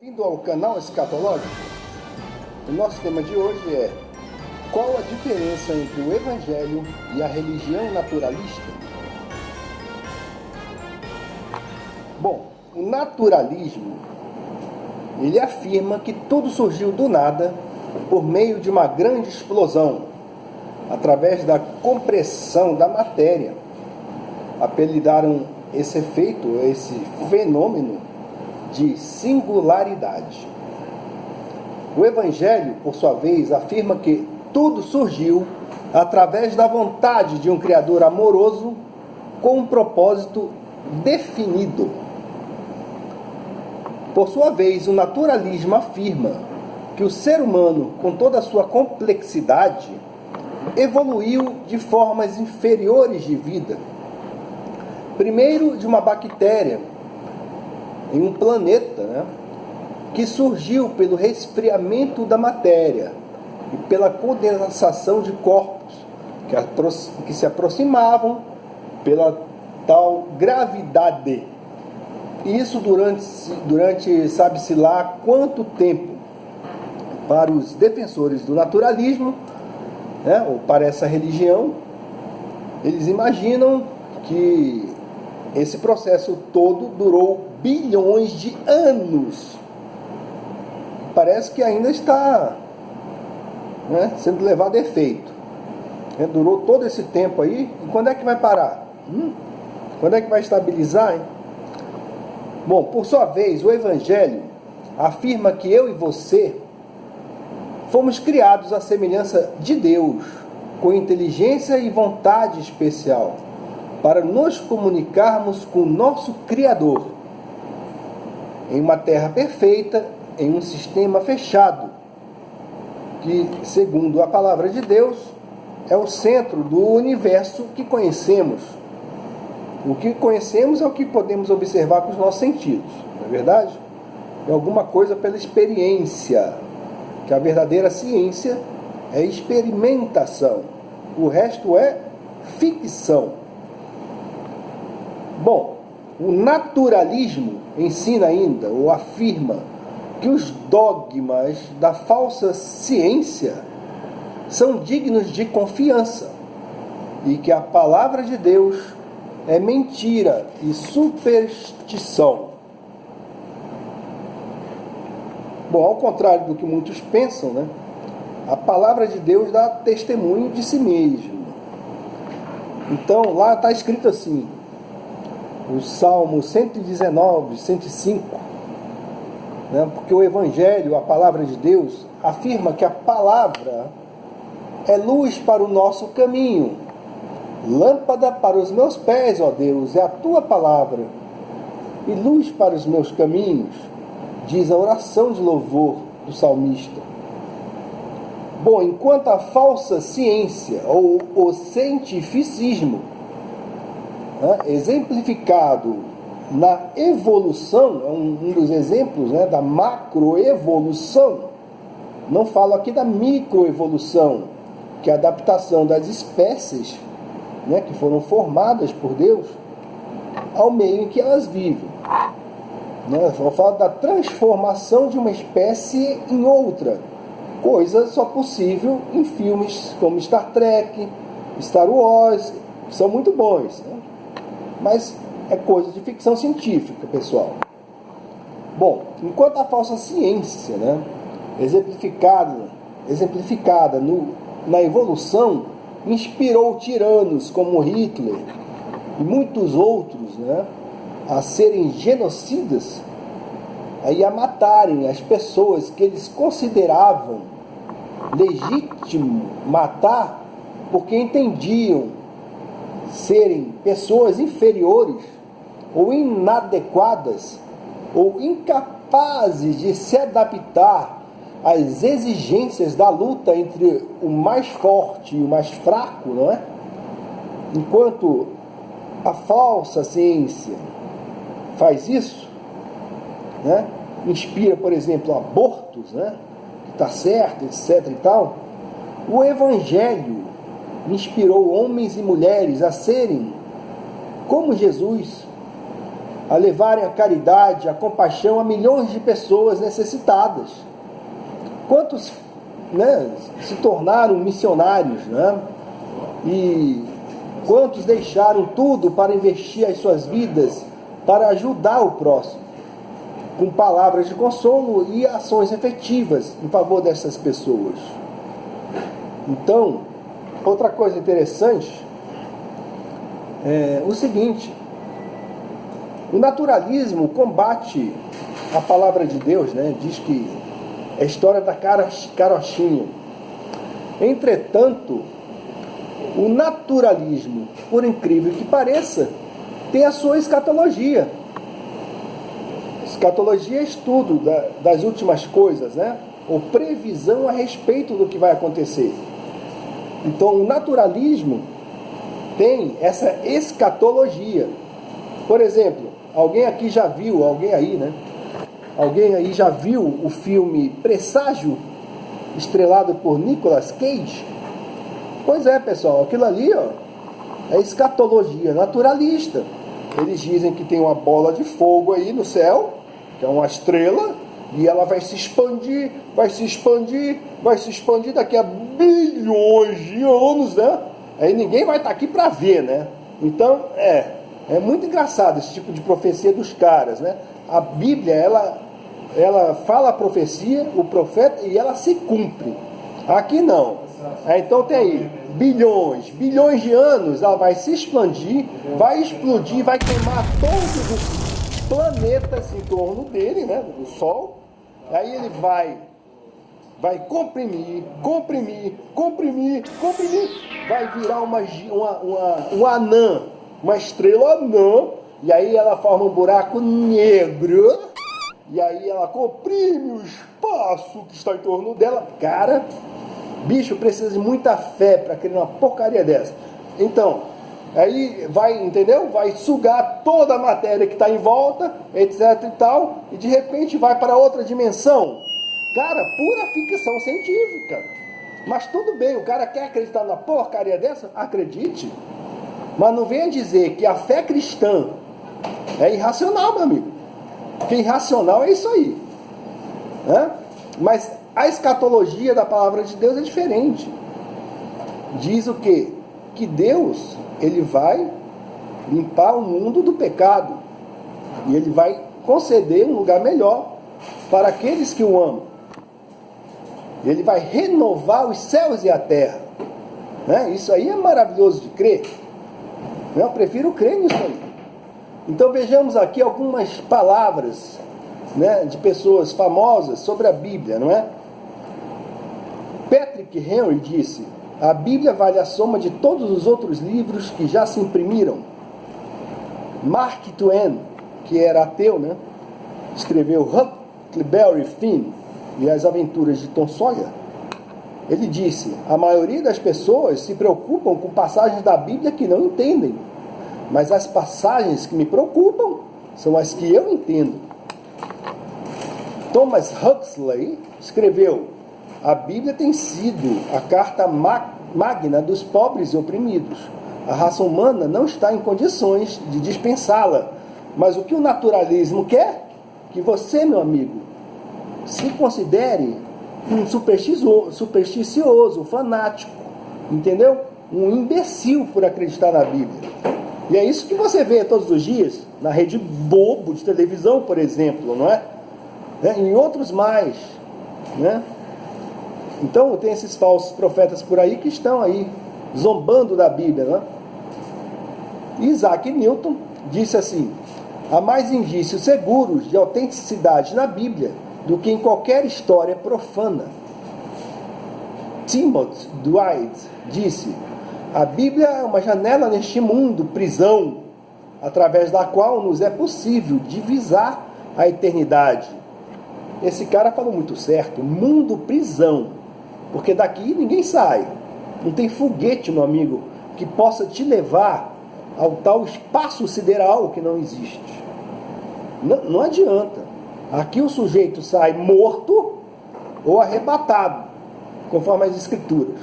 Bem-vindo ao canal Escatológico. O nosso tema de hoje é: qual a diferença entre o Evangelho e a religião naturalista? Bom, o naturalismo, ele afirma que tudo surgiu do nada por meio de uma grande explosão, através da compressão da matéria. Apelidaram esse efeito, esse fenômeno, de singularidade. O Evangelho, por sua vez, afirma que tudo surgiu através da vontade de um Criador amoroso com um propósito definido. Por sua vez, o naturalismo afirma que o ser humano, com toda a sua complexidade, evoluiu de formas inferiores de vida. Primeiro, de uma bactéria em um planeta, que surgiu pelo resfriamento da matéria e pela condensação de corpos que se aproximavam pela tal gravidade. Isso durante sabe-se lá quanto tempo. Para os defensores do naturalismo, ou para essa religião, eles imaginam que esse processo todo durou bilhões de anos. Parece que ainda está sendo levado a efeito. Durou todo esse tempo aí. E quando é que vai parar? Quando é que vai estabilizar? Bom, por sua vez, o Evangelho afirma que eu e você fomos criados à semelhança de Deus, com inteligência e vontade especial, para nos comunicarmos com o nosso Criador, em uma terra perfeita, em um sistema fechado, que, segundo a palavra de Deus, é o centro do universo que conhecemos. O que conhecemos é o que podemos observar com os nossos sentidos, não é verdade? É alguma coisa pela experiência, que a verdadeira ciência é experimentação. O resto é ficção. Bom, o naturalismo ensina ainda, ou afirma, que os dogmas da falsa ciência são dignos de confiança e que a palavra de Deus é mentira e superstição. Bom, ao contrário do que muitos pensam, a palavra de Deus dá testemunho de si mesmo. Então, lá está escrito assim, o Salmo 119, 105, porque o Evangelho, a palavra de Deus, afirma que a palavra é luz para o nosso caminho, lâmpada para os meus pés, ó Deus, é a tua palavra, e luz para os meus caminhos, diz a oração de louvor do salmista. Bom, enquanto a falsa ciência, ou o cientificismo, exemplificado na evolução, é um dos exemplos da macroevolução. Não falo aqui da microevolução, que é a adaptação das espécies que foram formadas por Deus ao meio em que elas vivem. Eu falo da transformação de uma espécie em outra, coisa só possível em filmes como Star Trek, Star Wars, que são muito bons, mas é coisa de ficção científica, pessoal. Bom, enquanto a falsa ciência, exemplificada na evolução, inspirou tiranos como Hitler e muitos outros, a serem genocidas e a matarem as pessoas que eles consideravam legítimo matar, porque entendiam serem pessoas inferiores ou inadequadas ou incapazes de se adaptar às exigências da luta entre o mais forte e o mais fraco, Enquanto a falsa ciência faz isso, inspira, por exemplo, abortos, que está certo, etc. e tal, o Evangelho inspirou homens e mulheres a serem como Jesus, a levarem a caridade, a compaixão a milhões de pessoas necessitadas. Quantos, né, se tornaram missionários, né? E quantos deixaram tudo para investir as suas vidas para ajudar o próximo, com palavras de consolo e ações efetivas em favor dessas pessoas. Então, outra coisa interessante é o seguinte: o naturalismo combate a palavra de Deus, né? Diz que é a história da carochinha. Entretanto, o naturalismo, por incrível que pareça, tem a sua escatologia. Escatologia é estudo das últimas coisas, né? Ou previsão a respeito do que vai acontecer. Então, o naturalismo tem essa escatologia. Por exemplo, alguém aqui já viu, alguém aí já viu o filme Presságio, estrelado por Nicolas Cage? Pois é, pessoal, aquilo ali, ó, é escatologia naturalista. Eles dizem que tem uma bola de fogo aí no céu, que é uma estrela, e ela vai se expandir, vai se expandir, vai se expandir daqui a bilhões de anos, né? Aí ninguém vai estar aqui para ver, né? Então, é muito engraçado esse tipo de profecia dos caras, né? A Bíblia, ela fala a profecia, o profeta, e ela se cumpre. Aqui não. Então tem aí bilhões de anos, ela vai se expandir, vai explodir, vai queimar todos os planetas em torno dele, né? Do Sol. Aí ele vai comprimir, vai virar uma anã, uma estrela anã, e aí ela forma um buraco negro, e aí ela comprime o espaço que está em torno dela. Cara, bicho, precisa de muita fé para criar uma porcaria dessa. Então, aí vai, entendeu? Vai sugar toda a matéria que está em volta, etc e tal, e de repente vai para outra dimensão. Cara, pura ficção científica. Mas tudo bem, o cara quer acreditar na porcaria dessa? Acredite. Mas não venha dizer que a fé cristã é irracional, meu amigo. Porque irracional é isso aí, né? Mas a escatologia da palavra de Deus é diferente. Diz o quê? Que Deus, ele vai limpar o mundo do pecado. E ele vai conceder um lugar melhor para aqueles que o amam. Ele vai renovar os céus e a terra, né? Isso aí é maravilhoso de crer. Eu prefiro crer nisso aí. Então vejamos aqui algumas palavras, né, de pessoas famosas sobre a Bíblia, não é? Patrick Henry disse: a Bíblia vale a soma de todos os outros livros que já se imprimiram. Mark Twain, que era ateu, né, escreveu Huckleberry Finn e as aventuras de Tom Sawyer. Ele disse: a maioria das pessoas se preocupam com passagens da Bíblia que não entendem, mas as passagens que me preocupam são as que eu entendo. Thomas Huxley escreveu: a Bíblia tem sido a carta magna dos pobres e oprimidos. A raça humana não está em condições de dispensá-la. Mas o que o naturalismo quer? Que você, meu amigo, se considere um supersticioso, um fanático, entendeu? Um imbecil por acreditar na Bíblia. E é isso que você vê todos os dias na rede bobo de televisão, por exemplo, não é? Em outros mais, né? Então tem esses falsos profetas por aí que estão aí zombando da Bíblia, né? Isaac Newton disse assim: há mais indícios seguros de autenticidade na Bíblia do que em qualquer história profana. Timothy Dwight disse: a Bíblia é uma janela neste mundo, prisão, através da qual nos é possível divisar a eternidade. Esse cara falou muito certo, mundo prisão, porque daqui ninguém sai. Não tem foguete, meu amigo, que possa te levar ao tal espaço sideral que não existe. Não adianta. Aqui o sujeito sai morto ou arrebatado, conforme as escrituras,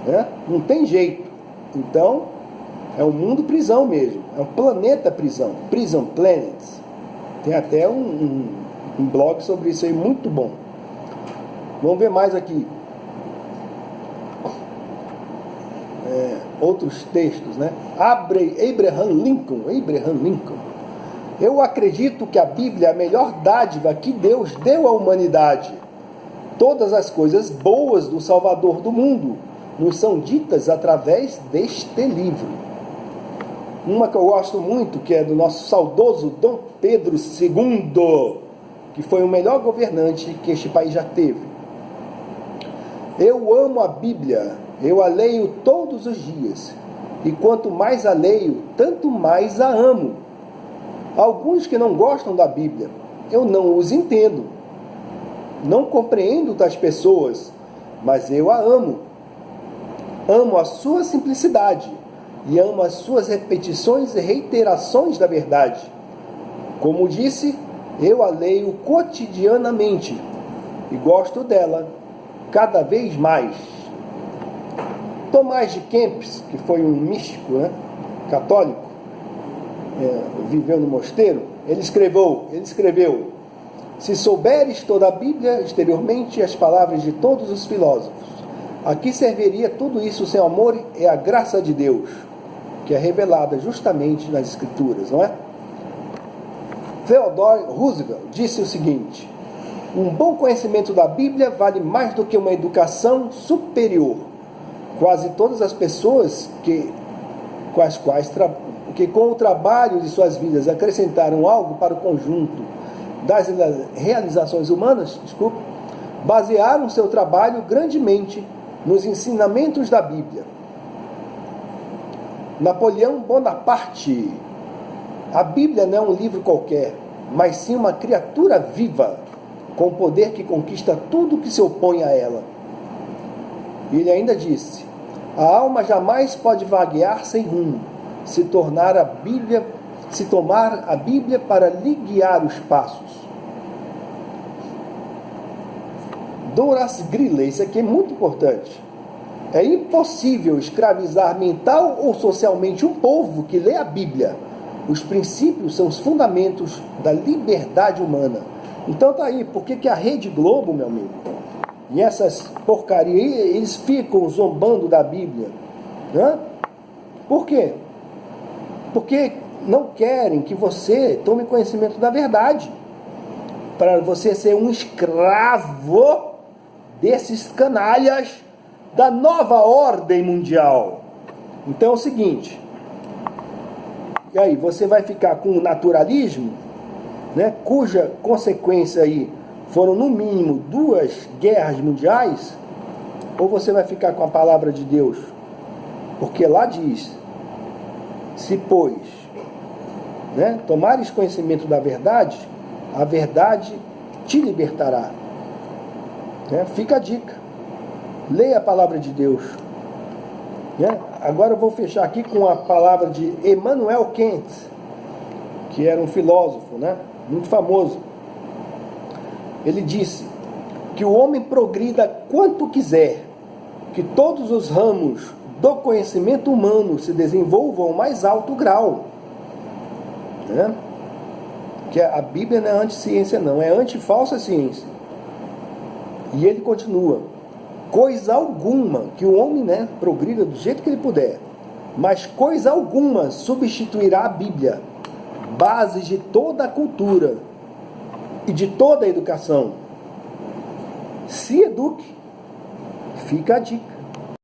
né? Não tem jeito. Então, É um mundo prisão mesmo. É um planeta prisão. Prison Planet. Tem até um blog sobre isso aí muito bom. Vamos ver mais aqui. Outros textos, né? Abraham Lincoln. Eu acredito que a Bíblia é a melhor dádiva que Deus deu à humanidade. Todas as coisas boas do Salvador do mundo nos são ditas através deste livro. Uma que eu gosto muito, que é do nosso saudoso Dom Pedro II, que foi o melhor governante que este país já teve. Eu amo a Bíblia, eu a leio todos os dias, e quanto mais a leio, tanto mais a amo. Alguns que não gostam da Bíblia, eu não os entendo. Não compreendo das pessoas, mas eu a amo. Amo a sua simplicidade e amo as suas repetições e reiterações da verdade. Como disse, eu a leio cotidianamente e gosto dela cada vez mais. Tomás de Kempis, que foi um místico, né, católico, viveu no mosteiro, ele escreveu: se souberes toda a Bíblia exteriormente e as palavras de todos os filósofos, a que serviria tudo isso sem amor e a graça de Deus, que é revelada justamente nas Escrituras, não é? Theodore Roosevelt disse o seguinte: um bom conhecimento da Bíblia vale mais do que uma educação superior. Quase todas as pessoas que com o trabalho de suas vidas acrescentaram algo para o conjunto das realizações humanas, basearam seu trabalho grandemente nos ensinamentos da Bíblia. Napoleão Bonaparte: a Bíblia não é um livro qualquer, mas sim uma criatura viva, com poder que conquista tudo que se opõe a ela. Ele ainda disse: a alma jamais pode vaguear sem rumo, se tomar a Bíblia para lhe guiar os passos. Horace Greeley, isso aqui é muito importante. É impossível escravizar mental ou socialmente um povo que lê a Bíblia. Os princípios são os fundamentos da liberdade humana. Então tá aí, por que a Rede Globo, meu amigo, e essas porcarias, eles ficam zombando da Bíblia? Hã? Por quê? Porque não querem que você tome conhecimento da verdade, para você ser um escravo desses canalhas da nova ordem mundial. Então é o seguinte, e aí, você vai ficar com o naturalismo, né, cuja consequência aí foram no mínimo 2 guerras mundiais, ou você vai ficar com a palavra de Deus? Porque lá diz: se pois, né, tomares conhecimento da verdade, a verdade te libertará. Né? Fica a dica. Leia a palavra de Deus. Né? Agora eu vou fechar aqui com a palavra de Immanuel Kant, que era um filósofo, né, muito famoso. Ele disse que o homem progrida quanto quiser, que todos os ramos do conhecimento humano se desenvolvam ao mais alto grau. Né? Que a Bíblia não é anti-ciência, não, é anti-falsa ciência. E ele continua: coisa alguma que o homem, né, progrida do jeito que ele puder, mas coisa alguma substituirá a Bíblia, base de toda a cultura e de toda a educação. Se eduque. Fica a dica.